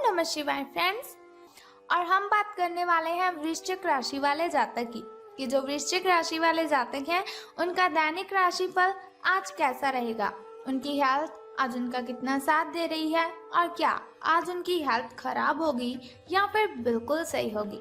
नमः शिवाय फ्रेंड्स। और हम बात करने वाले हैं वृश्चिक राशि वाले जातक की कि जो वृश्चिक राशि वाले जातक हैं उनका दैनिक राशिफल आज कैसा रहेगा, उनकी हेल्थ आज उनका कितना साथ दे रही है और क्या आज उनकी हेल्थ खराब होगी या फिर बिल्कुल सही होगी।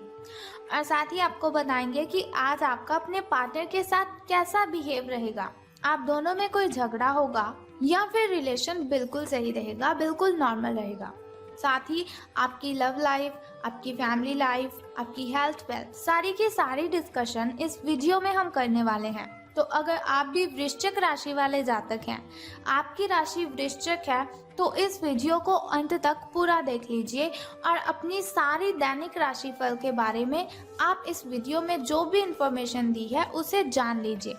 और साथ ही आपको बताएंगे कि आज आपका अपने पार्टनर के साथ कैसा बिहेव रहेगा, आप दोनों में कोई झगड़ा होगा या फिर रिलेशन बिल्कुल सही रहेगा, बिल्कुल नॉर्मल रहेगा। साथ ही आपकी लव लाइफ, आपकी फैमिली लाइफ, आपकी हेल्थ वेल्थ सारी की सारी डिस्कशन इस वीडियो में हम करने वाले हैं। तो अगर आप भी वृश्चिक राशि वाले जातक हैं, आपकी राशि वृश्चिक है, तो इस वीडियो को अंत तक पूरा देख लीजिए और अपनी सारी दैनिक राशिफल के बारे में आप इस वीडियो में जो भी इंफॉर्मेशन दी है उसे जान लीजिए,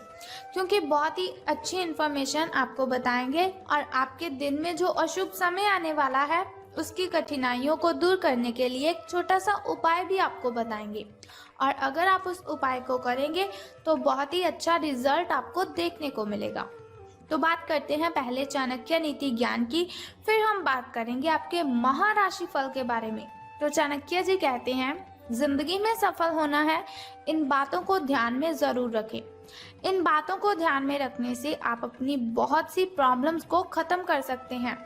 क्योंकि बहुत ही अच्छी इंफॉर्मेशन आपको बताएंगे और आपके दिन में जो अशुभ समय आने वाला है उसकी कठिनाइयों को दूर करने के लिए एक छोटा सा उपाय भी आपको बताएंगे। और अगर आप उस उपाय को करेंगे तो बहुत ही अच्छा रिजल्ट आपको देखने को मिलेगा। तो बात करते हैं पहले चाणक्य नीति ज्ञान की, फिर हम बात करेंगे आपके महाराशि फल के बारे में। तो चाणक्य जी कहते हैं, जिंदगी में सफल होना है, इन बातों को ध्यान में जरूर रखें। इन बातों को ध्यान में रखने से आप अपनी बहुत सी प्रॉब्लम्स को खत्म कर सकते हैं।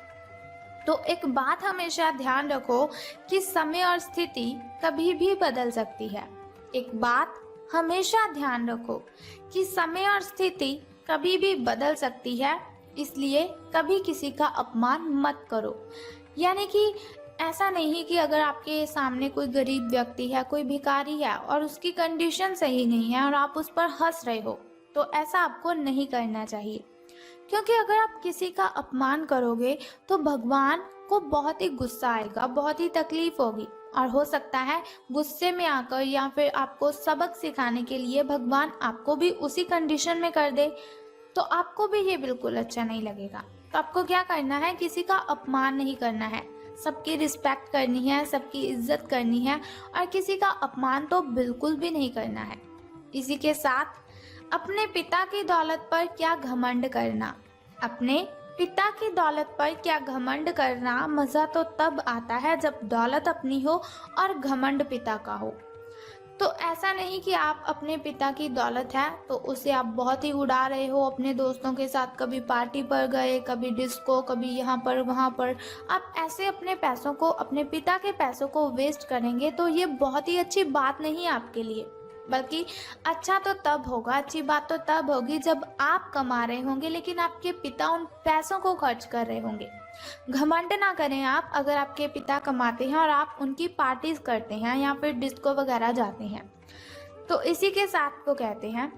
तो एक बात हमेशा ध्यान रखो कि समय और स्थिति कभी भी बदल सकती है। एक बात हमेशा ध्यान रखो कि समय और स्थिति कभी भी बदल सकती है, इसलिए कभी किसी का अपमान मत करो। यानी कि ऐसा नहीं कि अगर आपके सामने कोई गरीब व्यक्ति है, कोई भिखारी है और उसकी कंडीशन सही नहीं है और आप उस पर हंस रहे हो, तो ऐसा आपको नहीं करना चाहिए। क्योंकि अगर आप किसी का अपमान करोगे तो भगवान को बहुत ही गुस्सा आएगा, बहुत ही तकलीफ होगी और हो सकता है गुस्से में आकर या फिर आपको सबक सिखाने के लिए भगवान आपको भी उसी कंडीशन में कर दे, तो आपको भी ये बिल्कुल अच्छा नहीं लगेगा। तो आपको क्या करना है, किसी का अपमान नहीं करना है, सबकी रिस्पेक्ट करनी है, सबकी इज्जत करनी है और किसी का अपमान तो बिल्कुल भी नहीं करना है। इसी के साथ अपने पिता की दौलत पर क्या घमंड करना, अपने पिता की दौलत पर क्या घमंड करना, मजा तो तब आता है जब दौलत अपनी हो और घमंड पिता का हो। तो ऐसा नहीं कि आप अपने पिता की दौलत है तो उसे आप बहुत ही उड़ा रहे हो, अपने दोस्तों के साथ कभी पार्टी पर गए, कभी डिस्को, कभी यहाँ पर वहाँ पर। आप ऐसे अपने पैसों को, अपने पिता के पैसों को वेस्ट करेंगे तो ये बहुत ही अच्छी बात नहीं है आपके लिए। बल्कि अच्छा तो तब होगा, अच्छी बात तो तब होगी जब आप कमा रहे होंगे लेकिन आपके पिता उन पैसों को खर्च कर रहे होंगे। घमंड ना करें आप अगर आपके पिता कमाते हैं और आप उनकी पार्टीज करते हैं या फिर डिस्को वगैरह जाते हैं। तो इसी के साथ वो कहते हैं,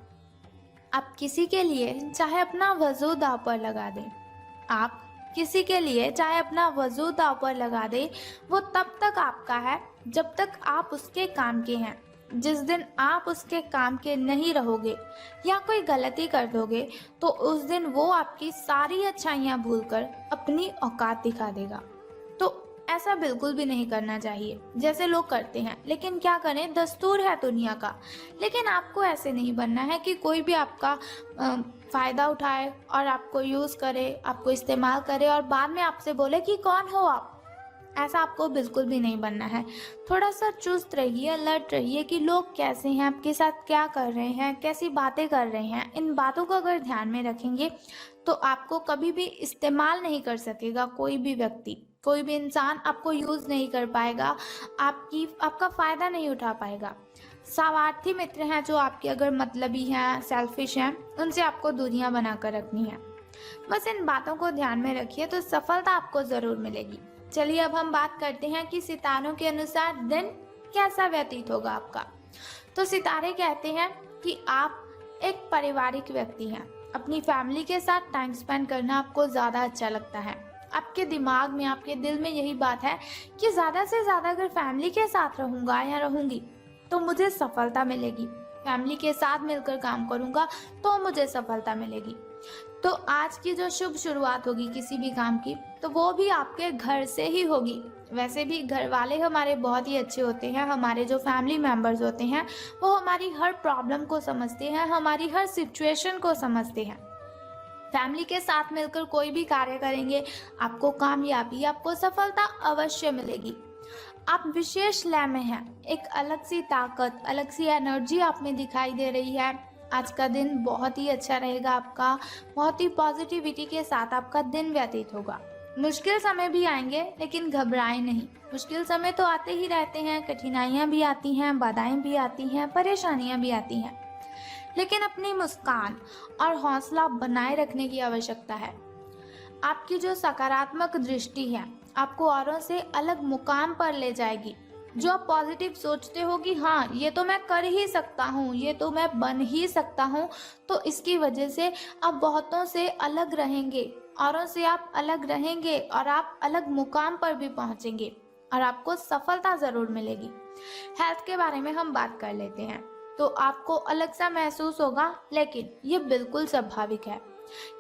आप किसी के लिए चाहे अपना वजूद दांव पर लगा दें, आप किसी के लिए चाहे अपना वजूद दांव पर लगा दें, वो तब तक आपका है जब तक आप उसके काम के हैं। जिस दिन आप उसके काम के नहीं रहोगे या कोई गलती कर दोगे तो उस दिन वो आपकी सारी अच्छाइयाँ भूलकर अपनी औकात दिखा देगा। तो ऐसा बिल्कुल भी नहीं करना चाहिए जैसे लोग करते हैं, लेकिन क्या करें, दस्तूर है दुनिया का। लेकिन आपको ऐसे नहीं बनना है कि कोई भी आपका फ़ायदा उठाए और आपको यूज़ करे, आपको इस्तेमाल करे और बाद में आपसे बोले कि कौन हो आप। ऐसा आपको बिल्कुल भी नहीं बनना है। थोड़ा सा चुस्त रहिए, अलर्ट रहिए कि लोग कैसे हैं, आपके साथ क्या कर रहे हैं, कैसी बातें कर रहे हैं। इन बातों को अगर ध्यान में रखेंगे तो आपको कभी भी इस्तेमाल नहीं कर सकेगा कोई भी व्यक्ति, कोई भी इंसान आपको यूज़ नहीं कर पाएगा, आपका फ़ायदा नहीं उठा पाएगा। स्वार्थी मित्र हैं जो आपके अगर मतलबी हैं, सेल्फिश हैं, उनसे आपको दूरियां बनाकर रखनी है। बस इन बातों को ध्यान में रखिए तो सफलता आपको ज़रूर मिलेगी। चलिए अब हम बात करते हैं कि सितारों के अनुसार दिन कैसा व्यतीत होगा आपका। तो सितारे कहते हैं कि आप एक पारिवारिक व्यक्ति हैं, अपनी फैमिली के साथ टाइम स्पेंड करना आपको ज़्यादा अच्छा लगता है। आपके दिमाग में, आपके दिल में यही बात है कि ज़्यादा से ज़्यादा अगर फैमिली के साथ रहूँगा या रहूँगी तो मुझे सफलता मिलेगी, फैमिली के साथ मिलकर काम करूँगा तो मुझे सफलता मिलेगी। तो आज की जो शुभ शुरुआत होगी किसी भी काम की, तो वो भी आपके घर से ही होगी। वैसे भी घर वाले हमारे बहुत ही अच्छे होते हैं, हमारे जो फैमिली मेंबर्स होते हैं वो हमारी हर प्रॉब्लम को समझते हैं, हमारी हर सिचुएशन को समझते हैं। फैमिली के साथ मिलकर कोई भी कार्य करेंगे, आपको कामयाबी, आपको सफलता अवश्य मिलेगी। आप विशेष लय में हैं, एक अलग सी ताकत, अलग सी एनर्जी आप में दिखाई दे रही है। आज का दिन बहुत ही अच्छा रहेगा आपका, बहुत ही पॉजिटिविटी के साथ आपका दिन व्यतीत होगा। मुश्किल समय भी आएंगे लेकिन घबराएं नहीं। मुश्किल समय तो आते ही रहते हैं, कठिनाइयां भी आती हैं, बाधाएं भी आती हैं, परेशानियां भी आती हैं, लेकिन अपनी मुस्कान और हौसला बनाए रखने की आवश्यकता है। आपकी जो सकारात्मक दृष्टि है आपको औरों से अलग मुकाम पर ले जाएगी। जो आप पॉजिटिव सोचते हो कि हाँ ये तो मैं कर ही सकता हूँ, ये तो मैं बन ही सकता हूँ, तो इसकी वजह से आप बहुतों से अलग रहेंगे, औरों से आप अलग रहेंगे और आप अलग मुकाम पर भी पहुँचेंगे और आपको सफलता ज़रूर मिलेगी। हेल्थ के बारे में हम बात कर लेते हैं। तो आपको अलग सा महसूस होगा, लेकिन ये बिल्कुल स्वाभाविक है,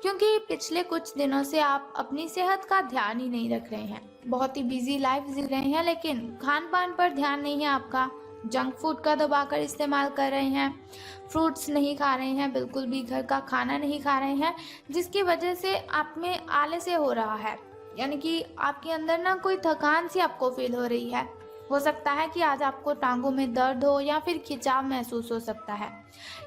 क्योंकि पिछले कुछ दिनों से आप अपनी सेहत का ध्यान ही नहीं रख रहे हैं। बहुत ही बिजी लाइफ जी रहे हैं, लेकिन खान पान पर ध्यान नहीं है आपका। जंक फूड का दबाकर इस्तेमाल कर रहे हैं, फ्रूट्स नहीं खा रहे हैं, बिल्कुल भी घर का खाना नहीं खा रहे हैं, जिसकी वजह से आप में आलस हो रहा है। यानी कि आपके अंदर ना कोई थकान सी आपको फील हो रही है। हो सकता है कि आज आपको टांगों में दर्द हो या फिर खिंचाव महसूस हो सकता है।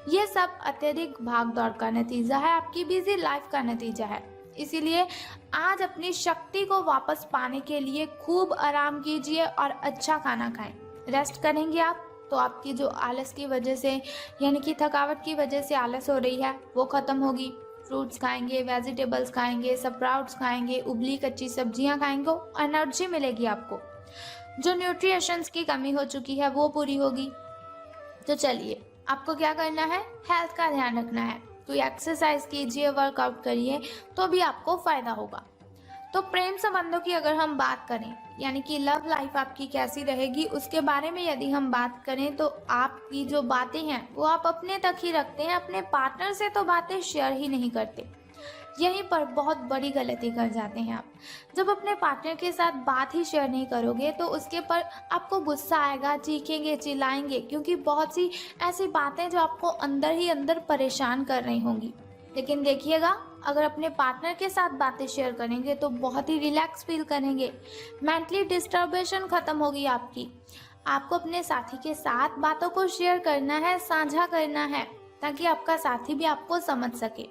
ये सब अत्यधिक भाग दौड़ का नतीजा है, आपकी बिजी लाइफ का नतीजा है। इसीलिए आज अपनी शक्ति को वापस पाने के लिए खूब आराम कीजिए और अच्छा खाना खाएं। रेस्ट करेंगे आप तो आपकी जो आलस की वजह से, यानी कि थकावट की वजह से आलस हो रही है, वो खत्म होगी। फ्रूट्स खाएंगे, वेजिटेबल्स खाएंगे, स्प्राउट्स खाएंगे, उबली कच्ची सब्जियां खाएंगे, एनर्जी मिलेगी आपको। जो न्यूट्रिशंस की कमी हो चुकी है वो पूरी होगी। तो चलिए, आपको क्या करना है, हेल्थ का ध्यान रखना है। कोई एक्सरसाइज कीजिए, वर्कआउट करिए, तो भी आपको फायदा होगा। तो प्रेम संबंधों की अगर हम बात करें, यानी कि लव लाइफ आपकी कैसी रहेगी, उसके बारे में यदि हम बात करें, तो आपकी जो बातें हैं वो आप अपने तक ही रखते हैं, अपने पार्टनर से तो बातें शेयर ही नहीं करते। यहीं पर बहुत बड़ी गलती कर जाते हैं आप। जब अपने पार्टनर के साथ बात ही शेयर नहीं करोगे तो उसके पर आपको गुस्सा आएगा, चीखेंगे, चिल्लाएंगे, क्योंकि बहुत सी ऐसी बातें जो आपको अंदर ही अंदर परेशान कर रही होंगी। लेकिन देखिएगा, अगर अपने पार्टनर के साथ बातें शेयर करेंगे तो बहुत ही रिलैक्स फील करेंगे, मेंटली डिस्टर्बेशन खत्म होगी आपकी। आपको अपने साथी के साथ बातों को शेयर करना है, साझा करना है, ताकि आपका साथी भी आपको समझ सके।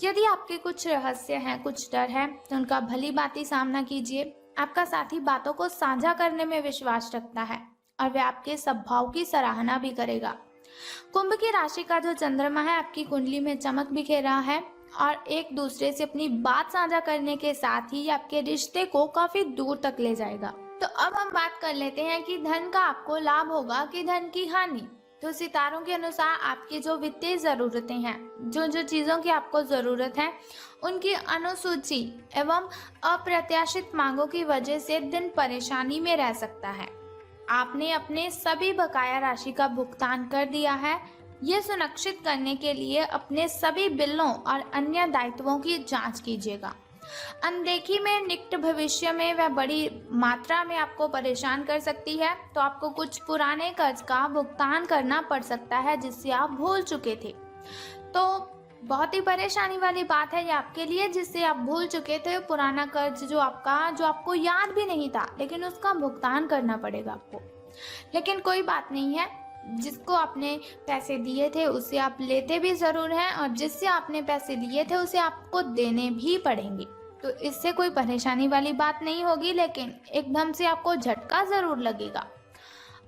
यदि आपके कुछ रहस्य हैं, कुछ डर है, तो उनका भली भांति सामना कीजिए। आपका साथी बातों को साझा करने में विश्वास रखता है और वह आपके स्वभाव की सराहना भी करेगा। कुंभ की राशि का जो चंद्रमा है आपकी कुंडली में चमक बिखेर रहा है और एक दूसरे से अपनी बात साझा करने के साथ ही आपके रिश्ते को काफी दूर तक ले जाएगा। तो अब हम बात कर लेते हैं कि धन का आपको लाभ होगा कि धन की हानि। तो सितारों के अनुसार आपकी जो वित्तीय ज़रूरतें हैं, जो जो चीज़ों की आपको ज़रूरत है, उनकी अनुसूची एवं अप्रत्याशित मांगों की वजह से दिन परेशानी में रह सकता है। आपने अपने सभी बकाया राशि का भुगतान कर दिया है। ये सुनिश्चित करने के लिए अपने सभी बिलों और अन्य दायित्वों की जांच कीजिएगा। अनदेखी में निकट भविष्य में वह बड़ी मात्रा में आपको परेशान कर सकती है, तो आपको कुछ पुराने कर्ज का भुगतान करना पड़ सकता है जिससे आप भूल चुके थे। तो बहुत ही परेशानी वाली बात है ये आपके लिए, जिससे आप भूल चुके थे। पुराना कर्ज जो आपको याद भी नहीं था, लेकिन उसका भुगतान करना पड़ेगा आपको। लेकिन कोई बात नहीं है, जिसको आपने पैसे दिए थे उससे आप लेते भी ज़रूर हैं और जिससे आपने पैसे लिए थे उसे आपको देने भी पड़ेंगे। तो इससे कोई परेशानी वाली बात नहीं होगी, लेकिन एकदम से आपको झटका ज़रूर लगेगा।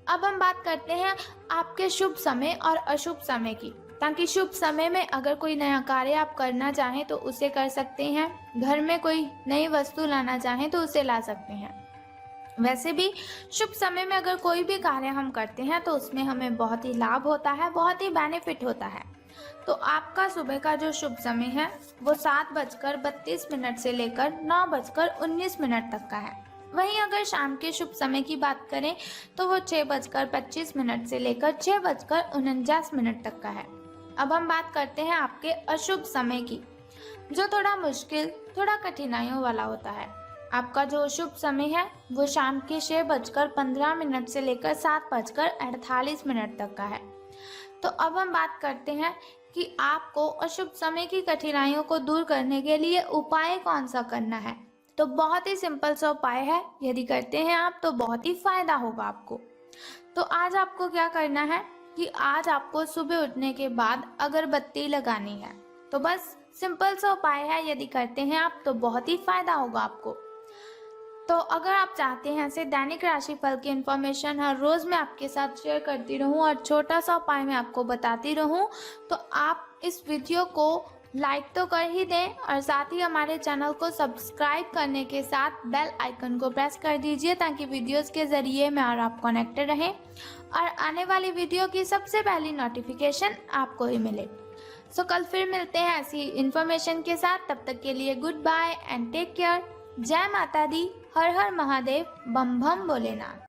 अब हम बात करते हैं आपके शुभ समय और अशुभ समय की, ताकि शुभ समय में अगर कोई नया कार्य आप करना चाहें तो उसे कर सकते हैं। घर में कोई नई वस्तु लाना चाहें तो उसे ला सकते हैं। वैसे भी शुभ समय में अगर कोई भी कार्य हम करते हैं तो उसमें हमें बहुत ही लाभ होता है, बहुत ही बेनिफिट होता है। तो आपका सुबह का जो शुभ समय है वो 7:32 से लेकर 9:19 तक का है। वहीं अगर शाम के शुभ समय की बात करें तो वो 6:25 से लेकर 6:49 तक का है। अब हम बात करते हैं आपके अशुभ समय की, जो थोड़ा मुश्किल, थोड़ा कठिनाइयों वाला होता है। आपका जो अशुभ समय है वो शाम के 6:15 से लेकर 7:48 तक का है। तो अब हम बात करते हैं कि आपको अशुभ समय की कठिनाइयों को दूर करने के लिए उपाय कौन सा करना है। तो बहुत ही सिंपल सा उपाय है, यदि करते हैं आप तो बहुत ही फायदा होगा आपको। तो आज आपको क्या करना है कि आज आपको सुबह उठने के बाद अगरबत्ती लगानी है। तो बस सिंपल सा उपाय है, यदि करते हैं आप तो बहुत ही फायदा होगा आपको। तो अगर आप चाहते हैं ऐसे दैनिक राशिफल की इन्फॉर्मेशन हर रोज़ मैं आपके साथ शेयर करती रहूं और छोटा सा उपाय मैं आपको बताती रहूं, तो आप इस वीडियो को लाइक तो कर ही दें और साथ ही हमारे चैनल को सब्सक्राइब करने के साथ बेल आइकन को प्रेस कर दीजिए, ताकि वीडियोस के ज़रिए मैं और आप कनेक्टेड रहें और आने वाली वीडियो की सबसे पहली नोटिफिकेशन आपको ही मिले। सो कल फिर मिलते हैं ऐसी इन्फॉर्मेशन के साथ। तब तक के लिए goodbye and take care. जय माता दी, हर हर महादेव, बम बम भोलेनाथ।